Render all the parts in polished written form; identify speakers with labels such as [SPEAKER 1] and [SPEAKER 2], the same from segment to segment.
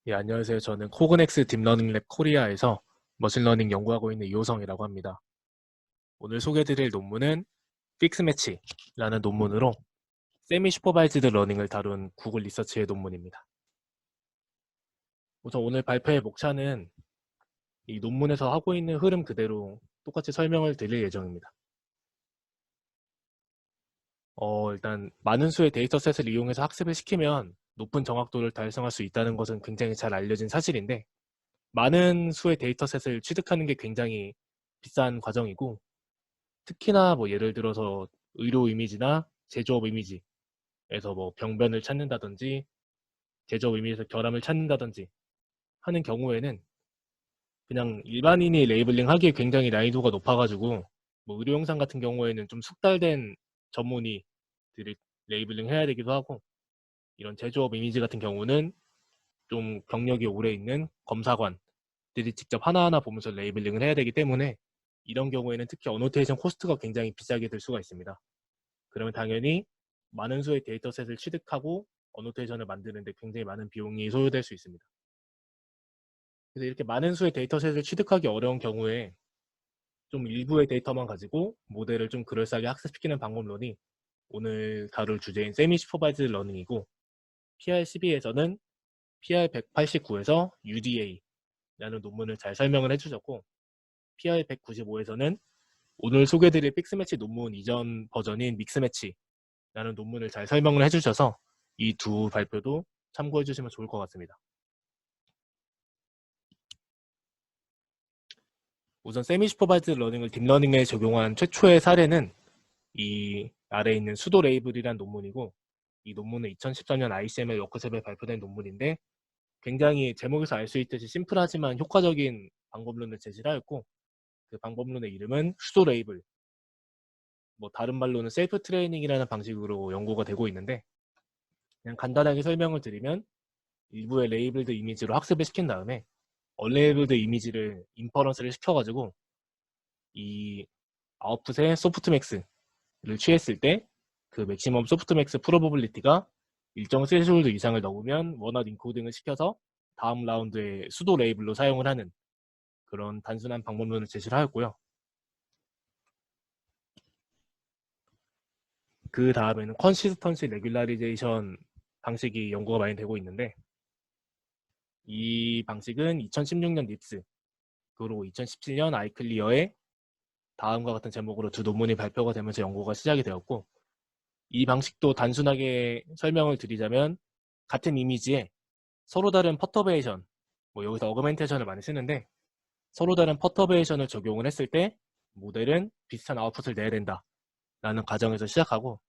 [SPEAKER 1] 예, 안녕하세요. 저는 코그넥스 딥러닝랩 코리아에서 머신러닝 연구하고 있는 이호성이라고 합니다. 오늘 소개해드릴 논문은 픽스매치라는 논문으로 세미 슈퍼바이즈드 러닝을 다룬 구글 리서치의 논문입니다. 우선 오늘 발표의 목차는 이 논문에서 하고 있는 흐름 그대로 똑같이 설명을 드릴 예정입니다. 일단 많은 수의 데이터셋을 이용해서 학습을 시키면 높은 정확도를 달성할 수 있다는 것은 굉장히 잘 알려진 사실인데, 많은 수의 데이터셋을 취득하는 게 굉장히 비싼 과정이고, 특히나 뭐 예를 들어서 의료 이미지나 제조업 이미지에서 뭐 병변을 찾는다든지 제조업 이미지에서 결함을 찾는다든지 하는 경우에는 그냥 일반인이 레이블링 하기에 굉장히 난이도가 높아가지고, 뭐 의료 영상 같은 경우에는 좀 숙달된 전문의들이 레이블링 해야 되기도 하고, 이런 제조업 이미지 같은 경우는 좀 경력이 오래 있는 검사관들이 직접 하나하나 보면서 레이블링을 해야 되기 때문에, 이런 경우에는 특히 어노테이션 코스트가 굉장히 비싸게 들 수가 있습니다. 그러면 당연히 많은 수의 데이터셋을 취득하고 어노테이션을 만드는데 굉장히 많은 비용이 소요될 수 있습니다. 그래서 이렇게 많은 수의 데이터셋을 취득하기 어려운 경우에 좀 일부의 데이터만 가지고 모델을 좀 그럴싸하게 학습시키는 방법론이 오늘 다룰 주제인 세미 슈퍼바이즈 러닝이고, PR12에서는 PR189에서 UDA라는 논문을 잘 설명을 해주셨고, PR195에서는 오늘 소개해드릴 픽스매치 논문 이전 버전인 믹스매치라는 논문을 잘 설명을 해주셔서 이 두 발표도 참고해 주시면 좋을 것 같습니다. 우선 세미 슈퍼바이즈 러닝을 딥러닝에 적용한 최초의 사례는 이 아래에 있는 수도 레이블이란 논문이고, 이 논문은 2014년 ICML 워크숍에 발표된 논문인데, 굉장히 제목에서 알 수 있듯이 심플하지만 효과적인 방법론을 제시하였고, 그 방법론의 이름은 수도 레이블, 뭐 다른 말로는 셀프 트레이닝이라는 방식으로 연구가 되고 있는데, 그냥 간단하게 설명을 드리면 일부의 레이블드 이미지로 학습을 시킨 다음에 언레이블드 이미지를 인퍼런스를 시켜가지고 이 아웃풋의 소프트맥스를 취했을 때 그 맥시멈 소프트맥스 프로버빌리티가 일정 스레시홀드 이상을 넘으면 원활 인코딩을 시켜서 다음 라운드에 수도 레이블로 사용을 하는 그런 단순한 방법론을 제시를 하였고요. 그 다음에는 컨시스턴시 레귤라리제이션 방식이 연구가 많이 되고 있는데, 이 방식은 2016년 닙스 그리고 2017년 아이클리어의 다음과 같은 제목으로 두 논문이 발표가 되면서 연구가 시작이 되었고, 이 방식도 단순하게 설명을 드리자면 같은 이미지에 서로 다른 퍼터베이션, 뭐 여기서 어그멘테이션을 많이 쓰는데, 서로 다른 퍼터베이션을 적용을 했을 때 모델은 비슷한 아웃풋을 내야 된다 라는 과정에서 시작하고,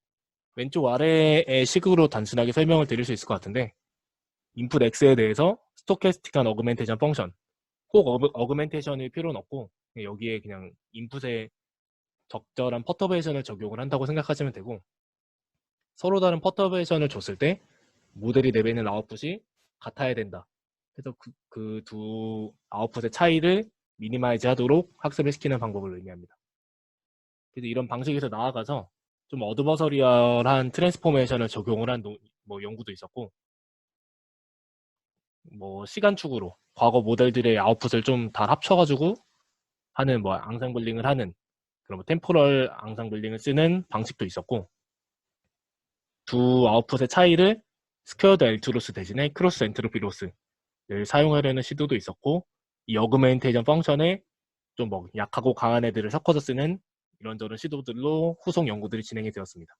[SPEAKER 1] 왼쪽 아래의 식으로 단순하게 설명을 드릴 수 있을 것 같은데, 인풋 X에 대해서 스토캐스틱한 어그멘테이션 펑션, 꼭 어그멘테이션일 필요는 없고 여기에 그냥 인풋에 적절한 퍼터베이션을 적용을 한다고 생각하시면 되고, 서로 다른 퍼터베이션을 줬을 때 모델이 내뱉는 아웃풋이 같아야 된다. 그래서 그 두 아웃풋의 차이를 미니마이즈 하도록 학습을 시키는 방법을 의미합니다. 그래서 이런 방식에서 나아가서 좀 어드버서리얼한 트랜스포메이션을 적용을 한 뭐 연구도 있었고, 뭐 시간축으로 과거 모델들의 아웃풋을 좀 다 합쳐가지고 하는 뭐 앙상블링을 하는 그런 뭐 템포럴 앙상블링을 쓰는 방식도 있었고, 두 아웃풋의 차이를 스퀘어드 L2로스 대신에 크로스 엔트로피 로스를 사용하려는 시도도 있었고, 이 어그멘테이션 펑션에 좀 뭐 약하고 강한 애들을 섞어서 쓰는 이런저런 시도들로 후속 연구들이 진행이 되었습니다.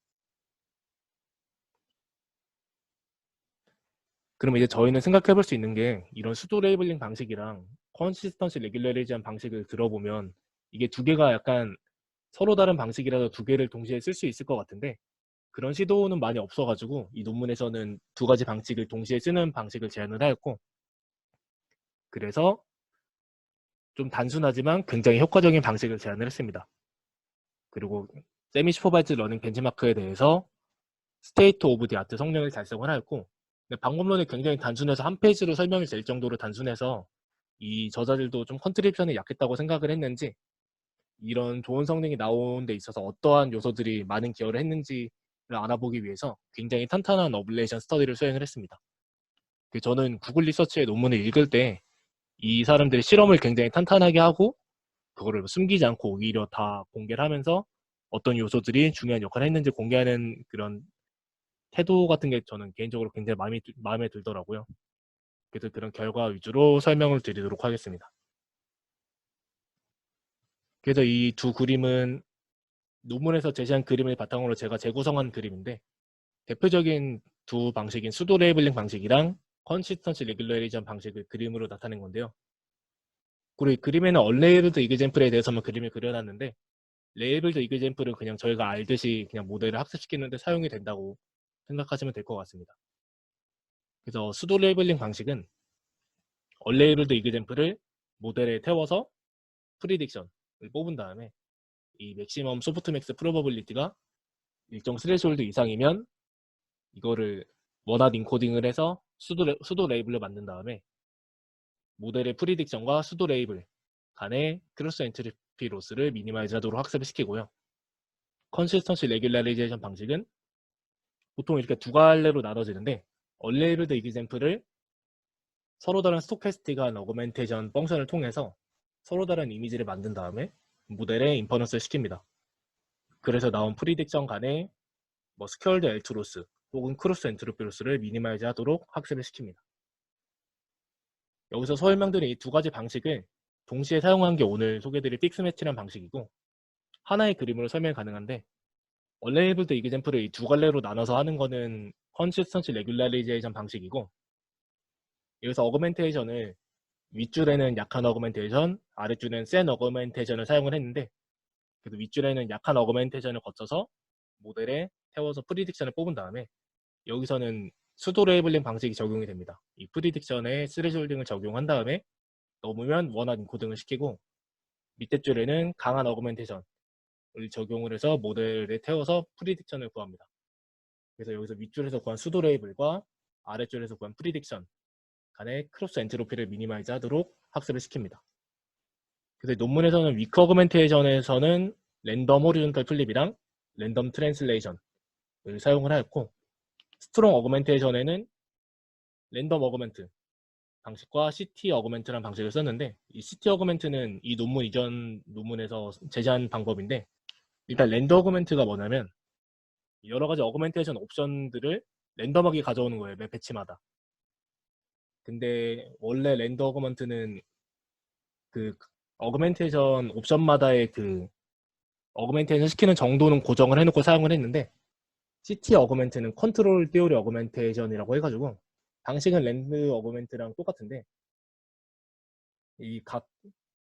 [SPEAKER 1] 그러면 이제 저희는 생각해 볼 수 있는 게, 이런 수도 레이블링 방식이랑 컨시스턴시 레귤러리즈한 방식을 들어보면 이게 두 개가 약간 서로 다른 방식이라도 두 개를 동시에 쓸 수 있을 것 같은데, 그런 시도는 많이 없어가지고 이 논문에서는 두 가지 방식을 동시에 쓰는 방식을 제안을 하였고, 그래서 좀 단순하지만 굉장히 효과적인 방식을 제안을 했습니다. 그리고 세미 슈퍼바이즈 러닝 벤치마크에 대해서 스테이트 오브 디 아트 성능을 달성을 하였고, 근데 방법론이 굉장히 단순해서 한 페이지로 설명이 될 정도로 단순해서 이 저자들도 좀 컨트리뷰션이 약했다고 생각을 했는지, 이런 좋은 성능이 나온 데 있어서 어떠한 요소들이 많은 기여를 했는지를 알아보기 위해서 굉장히 탄탄한 어블레이션 스터디를 수행을 했습니다. 저는 구글 리서치의 논문을 읽을 때 이 사람들이 실험을 굉장히 탄탄하게 하고 그거를 숨기지 않고 오히려 다 공개를 하면서 어떤 요소들이 중요한 역할을 했는지 공개하는 그런 태도 같은 게 저는 개인적으로 굉장히 마음에 들더라고요. 그래서 그런 결과 위주로 설명을 드리도록 하겠습니다. 그래서 이 두 그림은 논문에서 제시한 그림을 바탕으로 제가 재구성한 그림인데, 대표적인 두 방식인 수도 레이블링 방식이랑 컨시스턴시 레귤레이션 방식을 그림으로 나타낸 건데요. 그리고 이 그림에는 언레이블드 이그젠플에 대해서만 그림을 그려놨는데, 레이블드 이그젠플은 그냥 저희가 알듯이 그냥 모델을 학습시키는데 사용이 된다고 생각하시면 될 것 같습니다. 그래서 수도 레이블링 방식은 언레이블드 이그젠플을 모델에 태워서 프리딕션을 뽑은 다음에 이 맥시멈 소프트맥스 프로버빌리티가 일정 스레시홀드 이상이면 이거를 원핫 인코딩을 해서 수도 레이블을 만든 다음에 모델의 프리딕션과 수도 레이블 간의 크로스 엔트리피 로스를 미니마이즈 하도록 학습을 시키고요. 컨시스턴시 레귤라리제이션 방식은 보통 이렇게 두 갈래로 나눠지는데, 언레이블드 이그젠플을 서로 다른 스토캐스틱한 어그멘테이션 펑션을 통해서 서로 다른 이미지를 만든 다음에 모델에 인퍼런스를 시킵니다. 그래서 나온 프리딕션 간의 스퀘어드 L2 로스 혹은 크로스 엔트로피 로스를 미니마이즈 하도록 학습을 시킵니다. 여기서 설명드린 이 두 가지 방식을 동시에 사용한 게 오늘 소개드릴 픽스매치라는 방식이고, 하나의 그림으로 설명이 가능한데, 언레이블드 이그젠플을 이 두 갈래로 나눠서 하는 거는 컨시스턴시 레귤라리제이션 방식이고, 여기서 어그멘테이션을 윗줄에는 약한 어그멘테이션, 아랫줄에는 센 어그멘테이션을 사용을 했는데, 그래서 윗줄에는 약한 어그멘테이션을 거쳐서 모델에 태워서 프리딕션을 뽑은 다음에 여기서는 수도 레이블링 방식이 적용이 됩니다. 이 프리딕션에 스레시홀딩을 적용한 다음에 넘으면 원핫 인코딩을 시키고, 밑에 줄에는 강한 어그멘테이션을 적용을 해서 모델에 태워서 프리딕션을 구합니다. 그래서 여기서 윗줄에서 구한 수도 레이블과 아랫줄에서 구한 프리딕션 간의 크로스 엔트로피를 미니마이즈 하도록 학습을 시킵니다. 그래서 논문에서는 위크 어그멘테이션에서는 랜덤 호리존탈 플립이랑 랜덤 트랜슬레이션을 사용을 하였고, 스트롱 어그멘테이션에는 랜덤 어그멘트 방식과 CT 어그멘트라는 방식을 썼는데, 이 CT 어그멘트는 이 논문 이전 논문에서 제시한 방법인데, 일단 랜덤 어그멘트가 뭐냐면 여러 가지 어그멘테이션 옵션들을 랜덤하게 가져오는 거예요, 매 배치마다. 근데 원래 랜덤 어그멘트는 그 어그멘테이션 옵션마다의 그 어그멘테이션 시키는 정도는 고정을 해놓고 사용을 했는데, CT 어그멘트는 컨트롤 띠오리 어그멘테이션이라고 해가지고 방식은 랜드 어그멘트랑 똑같은데 이 각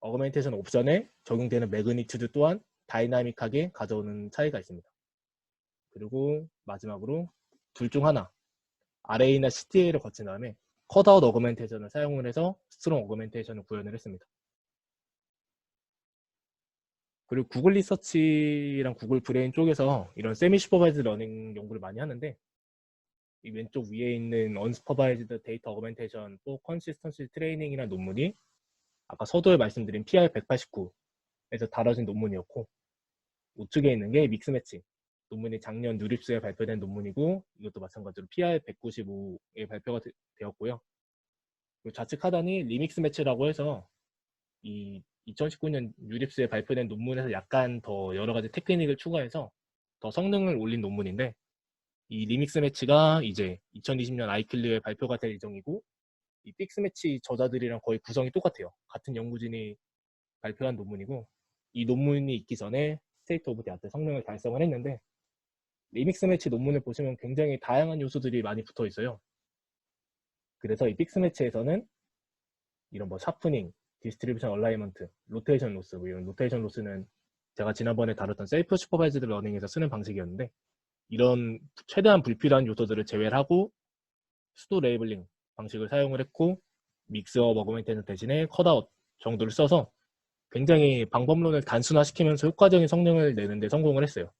[SPEAKER 1] 어그멘테이션 옵션에 적용되는 매그니튜드 또한 다이나믹하게 가져오는 차이가 있습니다. 그리고 마지막으로 둘 중 하나, RA나 CTA를 거친 다음에 컷아웃 어그멘테이션을 사용을 해서 스트롱 어그멘테이션을 구현을 했습니다. 그리고 구글 리서치랑 구글 브레인 쪽에서 이런 세미 슈퍼바이즈 러닝 연구를 많이 하는데, 이 왼쪽 위에 있는 언스퍼바이즈드 데이터 어그멘테이션 또 컨시스턴시 트레이닝이라는 논문이 아까 서두에 말씀드린 PR189에서 다뤄진 논문이었고, 우측에 있는 게 믹스매치 논문이 작년 누립스에 발표된 논문이고, 이것도 마찬가지로 PR195에 발표가 되었고요. 그리고 좌측 하단이 리믹스 매치라고 해서 이 2019년 유립스에 발표된 논문에서 약간 더 여러 가지 테크닉을 추가해서 더 성능을 올린 논문인데, 이 리믹스 매치가 이제 2020년 아이클리어에 발표가 될 예정이고, 이 픽스 매치 저자들이랑 거의 구성이 똑같아요. 같은 연구진이 발표한 논문이고, 이 논문이 있기 전에 스테이트 오브 디 아트 성능을 달성을 했는데, 리믹스 매치 논문을 보시면 굉장히 다양한 요소들이 많이 붙어 있어요. 그래서 이 픽스 매치에서는 이런 샤프닝, 디스트리뷰션 얼라이먼트, 로테이션 로스, 이런 로테이션 로스는 제가 지난번에 다뤘던 셀프 슈퍼바이즈드 러닝에서 쓰는 방식이었는데, 이런 최대한 불필요한 요소들을 제외를 하고 수도 레이블링 방식을 사용을 했고, 믹스업 어그멘테이션 대신에 컷아웃 정도를 써서 굉장히 방법론을 단순화시키면서 효과적인 성능을 내는데 성공을 했어요.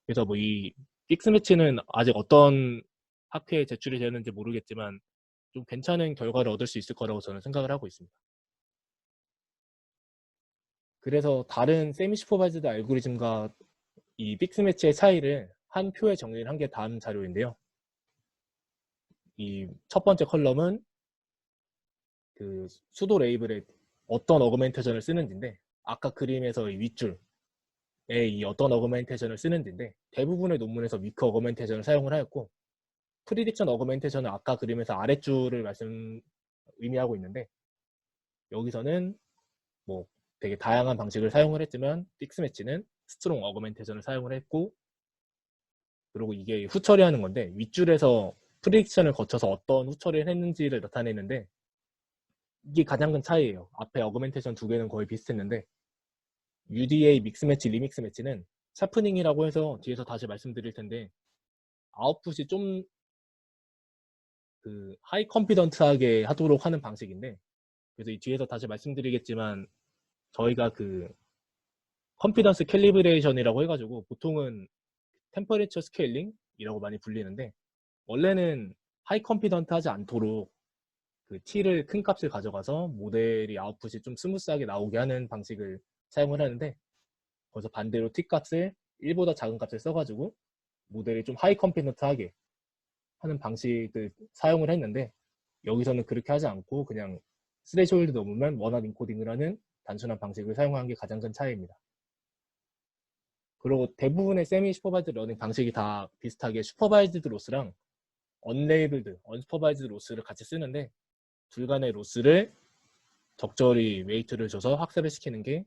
[SPEAKER 1] 그래서 이 픽스매치는 아직 어떤 학회에 제출이 되는지 모르겠지만 좀 괜찮은 결과를 얻을 수 있을 거라고 저는 생각을 하고 있습니다. 그래서 다른 세미 슈퍼바이즈드 알고리즘과 이 픽스매치의 차이를 한 표에 정리를 한 게 다음 자료인데요. 이 첫 번째 컬럼은 그 수도 레이블에 어떤 어그멘테이션을 쓰는지인데, 아까 그림에서 이 윗줄에 이 어떤 어그멘테이션을 쓰는지인데, 대부분의 논문에서 위크 어그멘테이션을 사용을 하였고, 프리딕션 어그멘테이션은 아까 그림에서 아랫줄을 의미하고 있는데, 여기서는 뭐 되게 다양한 방식을 사용을 했지만 픽스 매치는 스트롱 어그멘테이션을 사용을 했고, 그리고 이게 후처리하는 건데 윗줄에서 프리딕션을 거쳐서 어떤 후처리를 했는지를 나타내는데, 이게 가장 큰 차이예요. 앞에 어그멘테이션 두 개는 거의 비슷했는데 UDA 믹스 매치, 리믹스 매치는 샤프닝이라고 해서 뒤에서 다시 말씀드릴 텐데, 아웃풋이 좀 그 하이 컨피던트하게 하도록 하는 방식인데, 그래서 이 뒤에서 다시 말씀드리겠지만 저희가 그 컨피던스 캘리브레이션이라고 해가지고 보통은 템퍼레처 스케일링이라고 많이 불리는데, 원래는 하이 컨피던트 하지 않도록 그 t를 큰 값을 가져가서 모델이 아웃풋이 좀 스무스하게 나오게 하는 방식을 사용을 하는데, 거기서 반대로 t 값을 1보다 작은 값을 써가지고 모델이 좀 하이 컨피던트하게 하는 방식을 사용을 했는데, 여기서는 그렇게 하지 않고 그냥 스레시홀드 넘으면 원활 인코딩을 하는 단순한 방식을 사용한 게 가장 큰 차이입니다. 그리고 대부분의 세미 슈퍼바이즈드 러닝 방식이 다 비슷하게 슈퍼바이즈드 로스랑 언레이블드, 언슈퍼바이즈드 로스를 같이 쓰는데, 둘 간의 로스를 적절히 웨이트를 줘서 학습을 시키는 게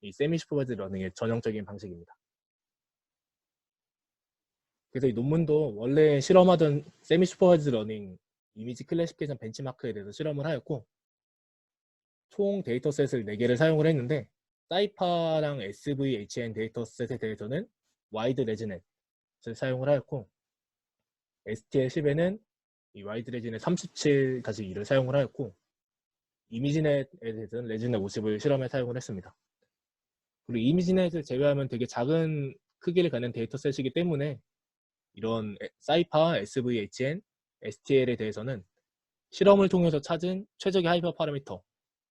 [SPEAKER 1] 이 세미 슈퍼바이즈드 러닝의 전형적인 방식입니다. 그래서 이 논문도 원래 실험하던 세미 슈퍼바이즈드 러닝 이미지 클래시피케이션 벤치마크에 대해서 실험을 하였고, 총 데이터셋을 4개를 사용을 했는데, 사이파랑 SVHN 데이터셋에 대해서는 와이드 레지넷을 사용을 하였고, STL10에는 이 와이드 레지넷 37-2를 사용을 하였고, 이미지넷에 대해서는 레지넷 50을 실험에 사용을 했습니다. 그리고 이미지넷을 제외하면 되게 작은 크기를 갖는 데이터셋이기 때문에 이런 사이파, SVHN, STL에 대해서는 실험을 통해서 찾은 최적의 하이퍼 파라미터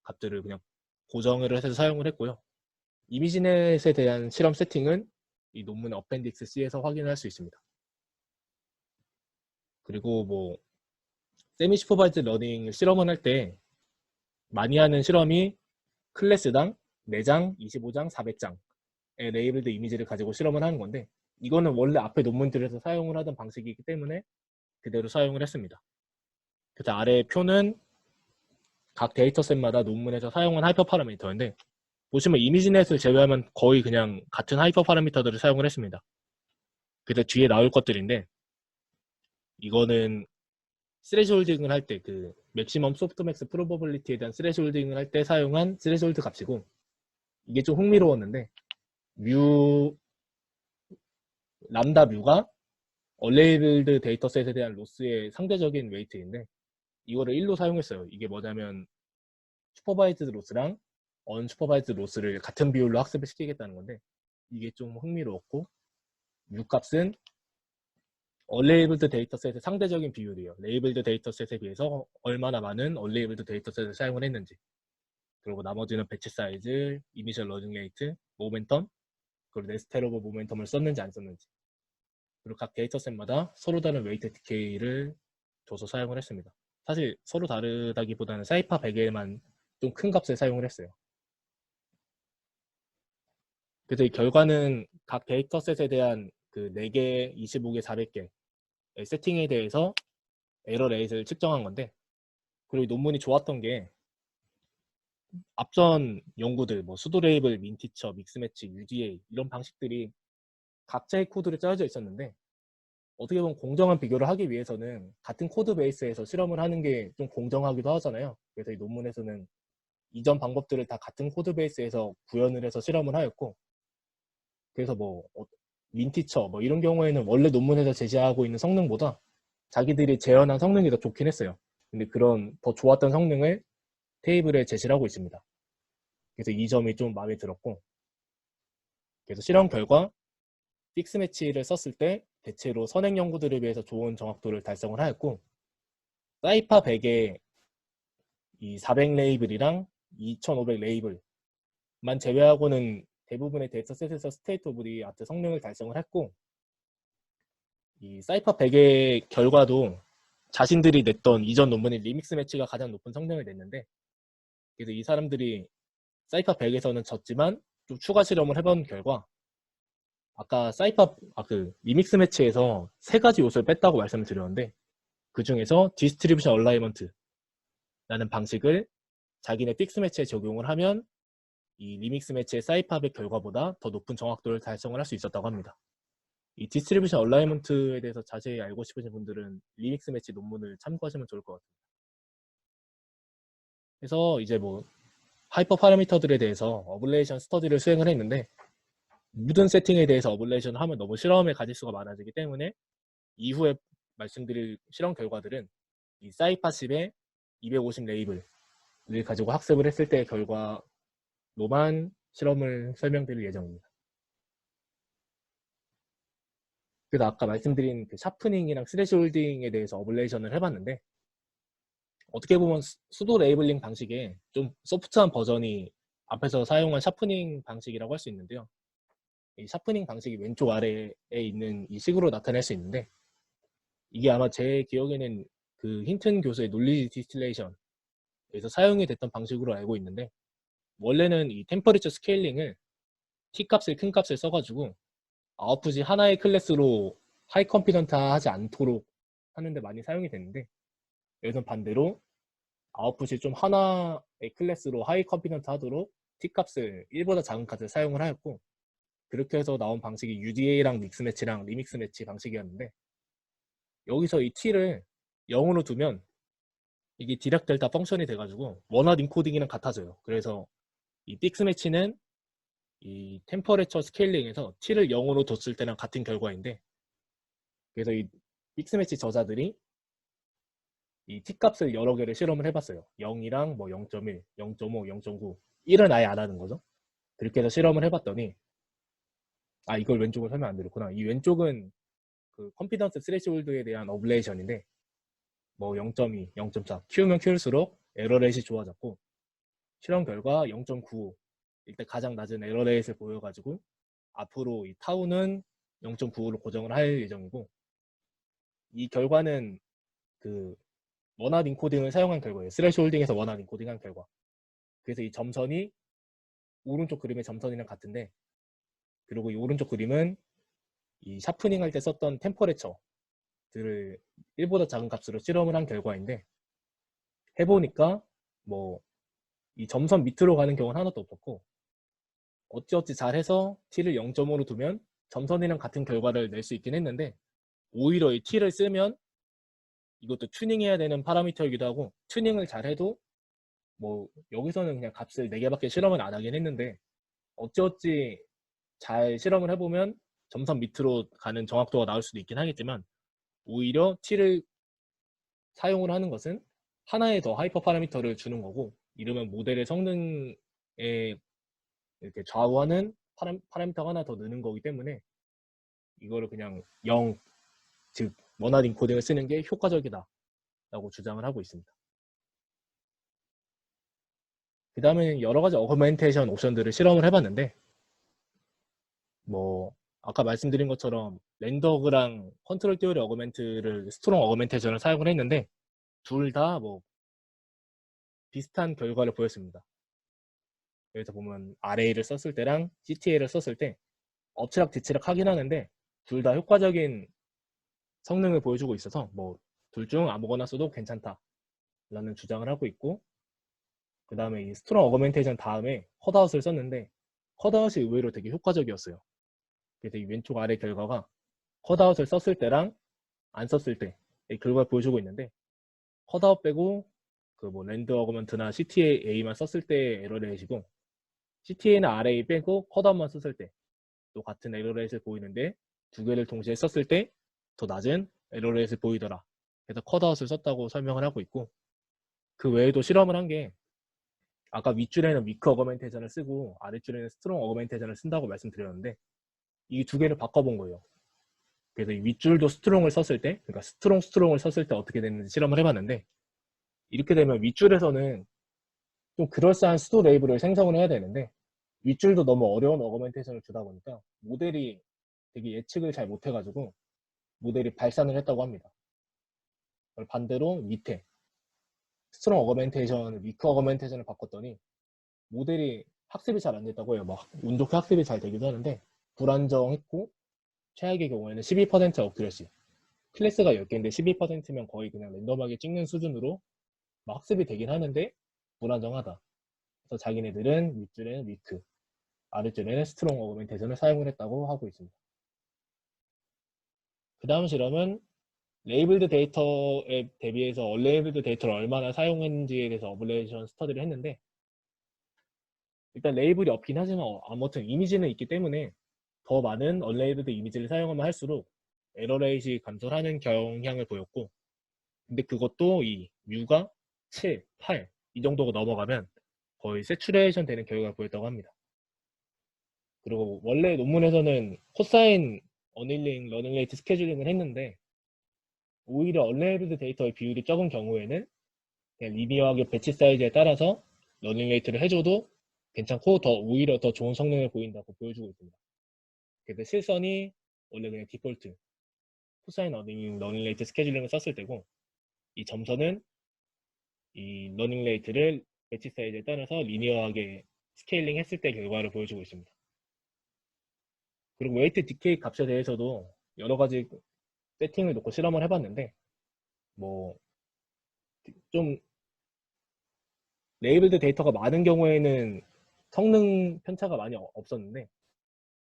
[SPEAKER 1] 값들을 그냥 고정을 해서 사용을 했고요. 이미지넷에 대한 실험 세팅은 이 논문의 어펜딕스 C에서 확인할 수 있습니다. 그리고 뭐 세미 슈퍼바이즈 러닝 실험을 할 때 많이 하는 실험이 클래스당 4장, 25장, 400장의 레이블드 이미지를 가지고 실험을 하는 건데, 이거는 원래 앞에 논문들에서 사용을 하던 방식이기 때문에 그대로 사용을 했습니다. 그래서 아래 표는 각 데이터셋마다 논문에서 사용한 하이퍼 파라미터인데, 보시면 이미지넷을 제외하면 거의 그냥 같은 하이퍼 파라미터들을 사용을 했습니다. 그래서 뒤에 나올 것들인데, 이거는 스레시홀딩을 할 때 그 맥시멈 소프트맥스 프로버빌리티에 대한 스레시홀딩을 할 때 사용한 스레시홀드 값이고, 이게 좀 흥미로웠는데 람다 뮤가 얼레이블드 데이터셋에 대한 로스의 상대적인 웨이트인데, 이거를 1로 사용했어요. 이게 뭐냐면 슈퍼바이즈드 로스랑 언슈퍼바이즈드 로스를 같은 비율로 학습을 시키겠다는 건데, 이게 좀 흥미로웠고, 뮤 값은 얼레이블드 데이터셋의 상대적인 비율이에요. 레이블드 데이터셋에 비해서 얼마나 많은 얼레이블드 데이터셋을 사용을 했는지, 그리고 나머지는 배치 사이즈, 이니셜 러닝 레이트, 모멘텀, 그리고 네스트 오브 모멘텀을 썼는지 안 썼는지, 그리고 각 데이터셋마다 서로 다른 웨이트 디케이를 줘서 사용을 했습니다. 사실 서로 다르다기보다는 사이파 100에만 좀 큰 값을 사용을 했어요. 그래서 이 결과는 각 데이터셋에 대한 그 4개, 25개, 400개 세팅에 대해서 에러 레이트를 측정한 건데, 그리고 이 논문이 좋았던 게 앞선 연구들 뭐 수도 레이블, 민티처, 믹스매치, UDA 이런 방식들이 각자의 코드를 짜여져 있었는데, 어떻게 보면 공정한 비교를 하기 위해서는 같은 코드 베이스에서 실험을 하는 게 좀 공정하기도 하잖아요. 그래서 이 논문에서는 이전 방법들을 다 같은 코드 베이스에서 구현을 해서 실험을 하였고, 그래서 뭐 민티처 뭐 이런 경우에는 원래 논문에서 제시하고 있는 성능보다 자기들이 재현한 성능이 더 좋긴 했어요. 근데 그런 더 좋았던 성능을 테이블에 제시를 하고 있습니다. 그래서 이 점이 좀 마음에 들었고, 그래서 실험 결과 픽스 매치를 썼을 때 대체로 선행 연구들에 비해서 좋은 정확도를 달성을 하였고, 사이파 100의 이 400 레이블이랑 2500 레이블만 제외하고는 대부분의 데이터셋에서 스테이트 오브 디 아트 성능을 달성을 했고, 이 사이파 100의 결과도 자신들이 냈던 이전 논문인 리믹스 매치가 가장 높은 성능을 냈는데, 그래서 이 사람들이 사이파 100에서는 졌지만 좀 추가 실험을 해본 결과, 아까 그 리믹스 매치에서 세 가지 요소를 뺐다고 말씀을 드렸는데, 그 중에서 디스트리뷰션 얼라이먼트라는 방식을 자기네 픽스 매치에 적용을 하면 이 리믹스 매치의 사이팝의 결과보다 더 높은 정확도를 달성을 할 수 있었다고 합니다. 이 디스트리뷰션 얼라이먼트에 대해서 자세히 알고 싶으신 분들은 리믹스 매치 논문을 참고하시면 좋을 것 같아요. 그래서 이제 뭐 하이퍼 파라미터들에 대해서 어블레이션 스터디를 수행을 했는데, 모든 세팅에 대해서 어블레이션을 하면 너무 실험의 가지수가 많아지기 때문에 이후에 말씀드릴 실험 결과들은 이 사이파10의 250 레이블을 가지고 학습을 했을 때의 결과로만 실험을 설명드릴 예정입니다. 그래서 아까 말씀드린 그 샤프닝이랑 스레시홀딩에 대해서 어블레이션을 해봤는데, 어떻게 보면 수도 레이블링 방식의 좀 소프트한 버전이 앞에서 사용한 샤프닝 방식이라고 할 수 있는데요. 이 샤프닝 방식이 왼쪽 아래에 있는 이 식으로 나타낼 수 있는데, 이게 아마 제 기억에는 그 힌튼 교수의 논리지 디스틸레이션에서 사용이 됐던 방식으로 알고 있는데, 원래는 이 템퍼리처 스케일링을 T값을 큰 값을 써가지고 아웃풋이 하나의 클래스로 하이 컴피던트 하지 않도록 하는데 많이 사용이 됐는데, 여기서 반대로 아웃풋이 좀 하나의 클래스로 하이 컴피던트 하도록 T값을 1보다 작은 값을 사용을 하였고, 그렇게 해서 나온 방식이 UDA랑 믹스 매치랑 리믹스 매치 방식이었는데, 여기서 이 T를 0으로 두면 이게 디락 델타 펑션이 돼가지고 원활 인코딩이랑 같아져요. 그래서 이 픽스 매치는 이 템퍼레처 스케일링에서 T를 0으로 뒀을 때랑 같은 결과인데, 그래서 이 픽스 매치 저자들이 이 T값을 여러 개를 실험을 해봤어요. 0이랑 뭐 0.1, 0.5, 0.9, 1은 아예 안 하는 거죠. 그렇게 해서 실험을 해봤더니, 이걸 왼쪽을 설명 안 드렸구나. 이 왼쪽은 그 컴피던스 스레시홀드에 대한 어블레이션인데, 뭐 0.2, 0.4 키우면 키울수록 에러 레이시 좋아졌고, 실험 결과 0.95 일단 가장 낮은 에러 레이트를 보여가지고 앞으로 이 타우는 0.95로 고정을 할 예정이고, 이 결과는 그 원활 인코딩을 사용한 결과예요. 스레시홀딩에서 원활 인코딩한 결과. 그래서 이 점선이 오른쪽 그림의 점선이랑 같은데, 그리고 이 오른쪽 그림은 이 샤프닝 할 때 썼던 템퍼레처들을 1보다 작은 값으로 실험을 한 결과인데, 해보니까 뭐 이 점선 밑으로 가는 경우는 하나도 없었고, 어찌어찌 잘해서 t를 0.5로 두면 점선이랑 같은 결과를 낼 수 있긴 했는데, 오히려 이 t를 쓰면 이것도 튜닝해야 되는 파라미터이기도 하고, 튜닝을 잘해도 뭐 여기서는 그냥 값을 4개밖에 실험을 안 하긴 했는데, 어찌어찌 잘 실험을 해보면 점선 밑으로 가는 정확도가 나올 수도 있긴 하겠지만, 오히려 t를 사용을 하는 것은 하나의 더 하이퍼 파라미터를 주는 거고, 이러면 모델의 성능에 이렇게 좌우하는 파라미터가 하나 더 느는 거기 때문에 이거를 그냥 0, 즉 원활 인코딩을 쓰는 게 효과적이다 라고 주장을 하고 있습니다. 그 다음에 여러 가지 어그멘테이션 옵션들을 실험을 해봤는데, 뭐 아까 말씀드린 것처럼 랜더그랑 컨트롤 티오리 어그멘트를 스트롱 어그멘테이션을 사용을 했는데, 둘 다 뭐 비슷한 결과를 보였습니다. 여기서 보면 RA를 썼을 때랑 CTA를 썼을 때 엎치락 뒤치락 하긴 하는데, 둘 다 효과적인 성능을 보여주고 있어서 뭐 둘 중 아무거나 써도 괜찮다 라는 주장을 하고 있고, 그 다음에 이 스트롱 어거멘테이션 다음에 컷아웃을 썼는데, 컷아웃이 의외로 되게 효과적이었어요. 그래서 이 왼쪽 아래 결과가 컷아웃을 썼을 때랑 안 썼을 때의 결과를 보여주고 있는데, 컷아웃 빼고 그 뭐 랜드 어거먼트나 CTA만 썼을 때의 에러 레이시고, CTA나 RA 빼고 컷아웃만 썼을 때 또 같은 에러 레이시를 보이는데, 두 개를 동시에 썼을 때 더 낮은 에러 레이시를 보이더라. 그래서 컷아웃을 썼다고 설명을 하고 있고, 그 외에도 실험을 한 게, 아까 윗줄에는 위크 어거멘테이션을 쓰고 아랫줄에는 스트롱 어거멘테이션을 쓴다고 말씀드렸는데, 이 두 개를 바꿔본 거예요. 그래서 이 윗줄도 스트롱을 썼을 때, 그러니까 스트롱을 썼을 때 어떻게 되는지 실험을 해봤는데, 이렇게 되면 윗줄에서는 좀 그럴싸한 수도 레이블을 생성을 해야 되는데, 윗줄도 너무 어려운 어거멘테이션을 주다 보니까 모델이 되게 예측을 잘 못해가지고 모델이 발산을 했다고 합니다. 그걸 반대로 밑에 스트롱 어거멘테이션, 위크 어거멘테이션을 바꿨더니 모델이 학습이 잘 안 됐다고 해요. 막 운 좋게 학습이 잘 되기도 하는데 불안정했고 최악의 경우에는 12% 어큐러시. 클래스가 10개인데 12%면 거의 그냥 랜덤하게 찍는 수준으로 막 학습이 되긴 하는데 불안정하다. 그래서 자기네들은 윗줄에는 위크, 아랫줄에는 스트롱 어그멘테이션을 사용을 했다고 하고 있습니다. 그 다음 실험은 레이블드 데이터에 대비해서 언레이블드 데이터를 얼마나 사용했는지에 대해서 어블레이션 스터디를 했는데 일단 레이블이 없긴 하지만 아무튼 이미지는 있기 때문에 더 많은 언레이블드 이미지를 사용하면 할수록 에러 레이시 감소하는 경향을 보였고 근데 그것도 이 U가 7, 8 이 정도가 넘어가면 거의 세츄레이션 되는 결과를 보였다고 합니다. 그리고 원래 논문에서는 코사인 어닐링 러닝 레이트 스케줄링을 했는데 오히려 언레이블드 데이터의 비율이 적은 경우에는 그냥 리니어하게 배치 사이즈에 따라서 러닝 레이트를 해줘도 괜찮고 오히려 더 좋은 성능을 보인다고 보여주고 있습니다. 그래서 실선이 원래 그냥 디폴트 코사인 어닐링 러닝 레이트 스케줄링을 썼을 때고 이 점선은 이 러닝 레이트를 배치 사이즈에 따라서 리니어하게 스케일링 했을 때 결과를 보여주고 있습니다. 그리고 웨이트 디케이 값에 대해서도 여러 가지 세팅을 놓고 실험을 해봤는데 뭐 좀 레이블드 데이터가 많은 경우에는 성능 편차가 많이 없었는데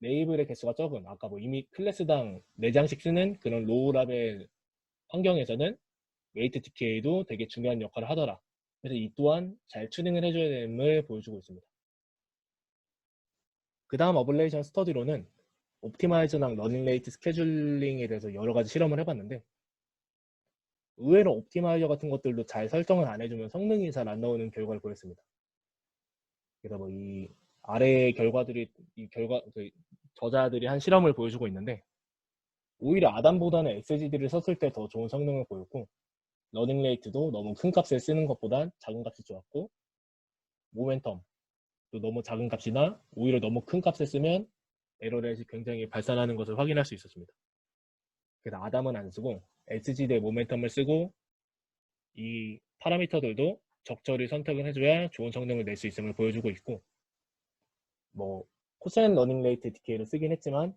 [SPEAKER 1] 레이블의 개수가 적은 아까 뭐 이미 클래스당 4장씩 쓰는 그런 로우 라벨 환경에서는 웨이트 디케이도 되게 중요한 역할을 하더라. 그래서 이 또한 잘 튜닝을 해줘야 됨을 보여주고 있습니다. 그 다음 어블레이션 스터디로는 옵티마이저랑 러닝 레이트 스케줄링에 대해서 여러 가지 실험을 해봤는데 의외로 옵티마이저 같은 것들도 잘 설정을 안 해주면 성능이 잘 안 나오는 결과를 보였습니다. 그래서 뭐 이 아래 결과들이 저자들이 한 실험을 보여주고 있는데 오히려 아담보다는 XGD를 썼을 때 더 좋은 성능을 보였고 러닝 레이트도 너무 큰 값을 쓰는 것보단 작은 값이 좋았고 모멘텀도 너무 작은 값이나 오히려 너무 큰 값을 쓰면 에러렛이 굉장히 발산하는 것을 확인할 수 있었습니다. 그래서 아담은 안 쓰고 SGD의 모멘텀을 쓰고 이 파라미터들도 적절히 선택을 해줘야 좋은 성능을 낼 수 있음을 보여주고 있고 뭐 코사인 러닝 레이트 디케이를 쓰긴 했지만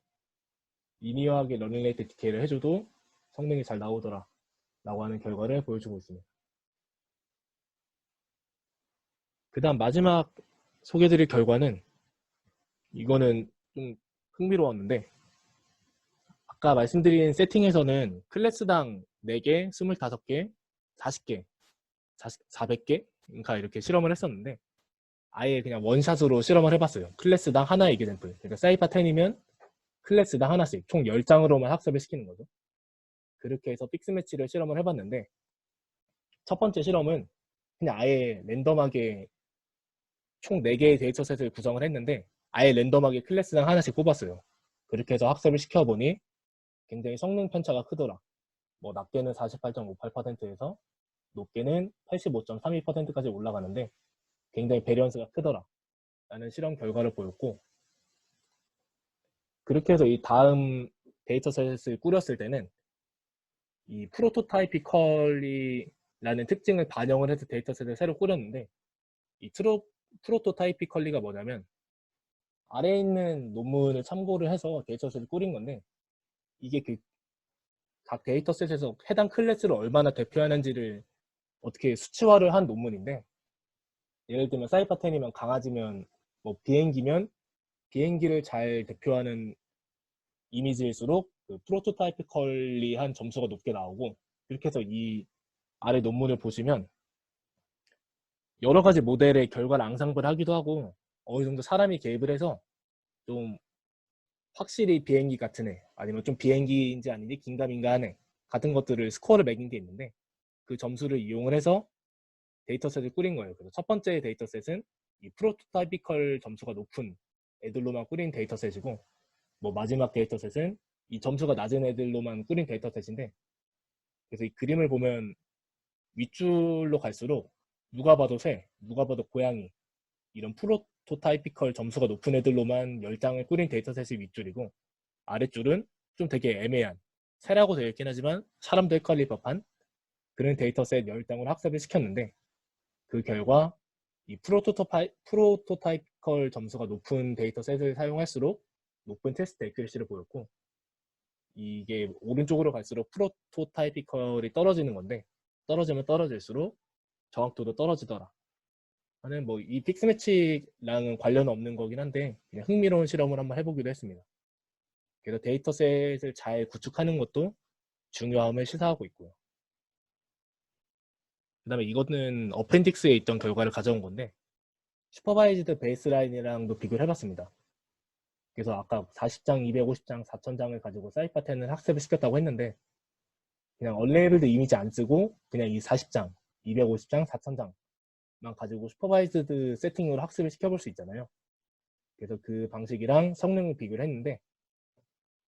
[SPEAKER 1] 리니어하게 러닝 레이트 디케이를 해줘도 성능이 잘 나오더라 라고 하는 결과를 보여주고 있습니다. 그 다음 마지막 소개드릴 결과는 이거는 좀 흥미로웠는데 아까 말씀드린 세팅에서는 클래스당 4개, 25개, 40개, 400개? 그러니까 이렇게 실험을 했었는데 아예 그냥 원샷으로 실험을 해봤어요. 클래스당 하나의 이그젠플. 그러니까 사이파 10이면 클래스당 하나씩 총 10장으로만 학습을 시키는 거죠. 그렇게 해서 픽스매치를 실험을 해봤는데 첫 번째 실험은 그냥 아예 랜덤하게 총 4개의 데이터셋을 구성을 했는데 아예 랜덤하게 클래스당 하나씩 뽑았어요. 그렇게 해서 학습을 시켜보니 굉장히 성능 편차가 크더라. 뭐 낮게는 48.58%에서 높게는 85.32%까지 올라가는데 굉장히 베리언스가 크더라 라는 실험 결과를 보였고 그렇게 해서 이 다음 데이터셋을 꾸렸을 때는 이 프로토타이피컬리라는 특징을 반영을 해서 데이터셋을 새로 꾸렸는데 이 프로토타이피컬리가 뭐냐면 아래에 있는 논문을 참고를 해서 데이터셋을 꾸린 건데 이게 그 각 데이터셋에서 해당 클래스를 얼마나 대표하는지를 어떻게 수치화를 한 논문인데 예를 들면 사이파10이면 강아지면 뭐 비행기면 비행기를 잘 대표하는 이미지일수록 그 프로토타이피컬리한 점수가 높게 나오고 그렇게 해서 이 아래 논문을 보시면 여러 가지 모델의 결과를 앙상블 하기도 하고 어느 정도 사람이 개입을 해서 좀 확실히 비행기 같은 애 아니면 좀 비행기인지 아닌지 긴가민가한 애 같은 것들을 스코어를 매긴 게 있는데 그 점수를 이용을 해서 데이터셋을 꾸린 거예요. 그래서 첫 번째 데이터셋은 이 프로토타이피컬 점수가 높은 애들로만 꾸린 데이터셋이고 뭐 마지막 데이터셋은 이 점수가 낮은 애들로만 꾸린 데이터셋인데 그래서 이 그림을 보면 윗줄로 갈수록 누가 봐도 새, 누가 봐도 고양이 이런 프로토타이피컬 점수가 높은 애들로만 10장을 꾸린 데이터셋이 윗줄이고 아랫줄은 좀 되게 애매한 새라고 되어 있긴 하지만 사람도 헷갈릴 법한 그런 데이터셋 10장을 학습을 시켰는데 그 결과 이 프로토타이피컬 점수가 높은 데이터셋을 사용할수록 높은 테스트 액큐리시를 보였고 이게 오른쪽으로 갈수록 프로토타이피컬이 떨어지는 건데 떨어지면 떨어질수록 정확도도 떨어지더라 하는 뭐 이 픽스매치랑은 관련 없는 거긴 한데 그냥 흥미로운 실험을 한번 해보기도 했습니다. 그래서 데이터셋을 잘 구축하는 것도 중요함을 시사하고 있고요. 그 다음에 이거는 어펜딕스에 있던 결과를 가져온 건데 슈퍼바이즈드 베이스라인이랑도 비교를 해봤습니다. 그래서 아까 40장, 250장, 4000장을 가지고 사이파텐을 학습을 시켰다고 했는데 그냥 언레이블드 이미지 안 쓰고 그냥 이 40장, 250장, 4000장만 가지고 슈퍼바이즈드 세팅으로 학습을 시켜볼 수 있잖아요. 그래서 그 방식이랑 성능을 비교를 했는데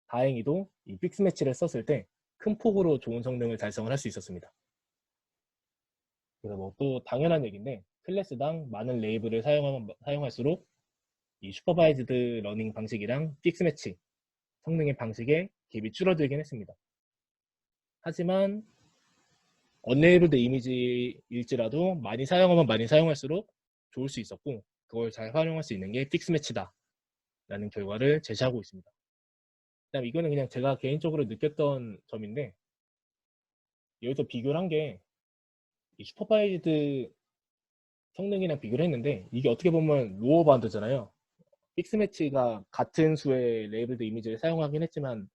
[SPEAKER 1] 다행히도 이 픽스매치를 썼을 때 큰 폭으로 좋은 성능을 달성을 할 수 있었습니다. 그래서 뭐 또 당연한 얘기인데 클래스당 많은 레이블을 사용할수록 이 슈퍼바이즈드 러닝 방식이랑 픽스매치 성능의 방식의 갭이 줄어들긴 했습니다. 하지만 언레이블드 이미지일지라도 많이 사용하면 많이 사용할수록 좋을 수 있었고 그걸 잘 활용할 수 있는 게 픽스매치다 라는 결과를 제시하고 있습니다. 그다음 이거는 그냥 제가 개인적으로 느꼈던 점인데 여기서 비교를 한 게 슈퍼바이즈드 성능이랑 비교를 했는데 이게 어떻게 보면 로어 바운드잖아요. 픽스매치가 같은 수의 레이블드 이미지를 사용하긴 했지만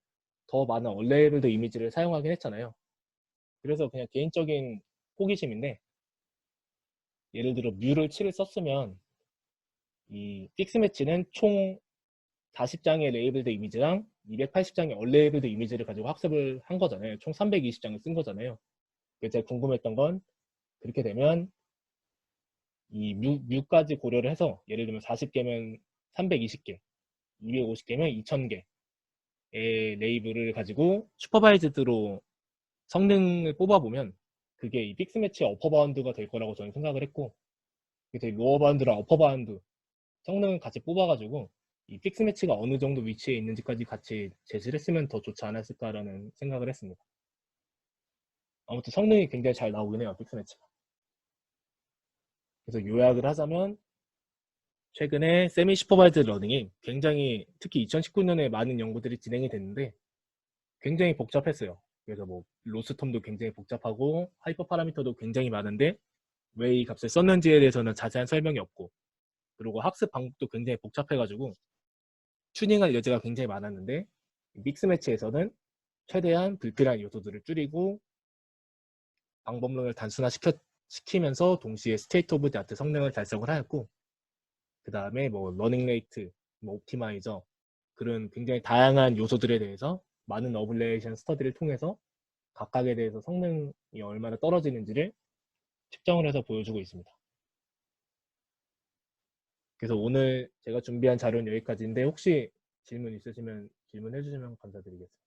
[SPEAKER 1] 더 많은 언레이블드 이미지를 사용하긴 했잖아요. 그래서 그냥 개인적인 호기심인데 예를 들어 뮤를 7을 썼으면 이 픽스매치는 총 40장의 레이블드 이미지랑 280장의 언레이블드 이미지를 가지고 학습을 한 거잖아요. 총 320장을 쓴 거잖아요. 그래서 제가 궁금했던 건 그렇게 되면 이 뮤까지 고려를 해서 예를 들면 40개면 320개, 250개면 2000개의 레이블을 가지고 슈퍼바이즈드로 성능을 뽑아보면 그게 이 픽스매치의 어퍼바운드가 될 거라고 저는 생각을 했고 그래서 이 로어바운드랑 어퍼바운드 성능을 같이 뽑아가지고 이 픽스매치가 어느 정도 위치에 있는지까지 같이 제시를 했으면 더 좋지 않았을까라는 생각을 했습니다. 아무튼 성능이 굉장히 잘 나오긴 해요, 픽스매치가. 그래서 요약을 하자면 최근에 세미 슈퍼바이즈드 러닝이 굉장히 특히 2019년에 많은 연구들이 진행이 됐는데 굉장히 복잡했어요. 그래서 뭐 로스텀도 굉장히 복잡하고 하이퍼 파라미터도 굉장히 많은데 왜 이 값을 썼는지에 대해서는 자세한 설명이 없고 그리고 학습 방법도 굉장히 복잡해가지고 튜닝할 여지가 굉장히 많았는데 믹스매치에서는 최대한 불필요한 요소들을 줄이고 방법론을 단순화시키면서 동시에 스테이트 오브 더 아트 성능을 달성을 하였고 그 다음에 뭐 러닝 레이트, 뭐 옵티마이저 그런 굉장히 다양한 요소들에 대해서 많은 어블레이션 스터디를 통해서 각각에 대해서 성능이 얼마나 떨어지는지를 측정을 해서 보여주고 있습니다. 그래서 오늘 제가 준비한 자료는 여기까지인데 혹시 질문 있으시면 질문해 주시면 감사드리겠습니다.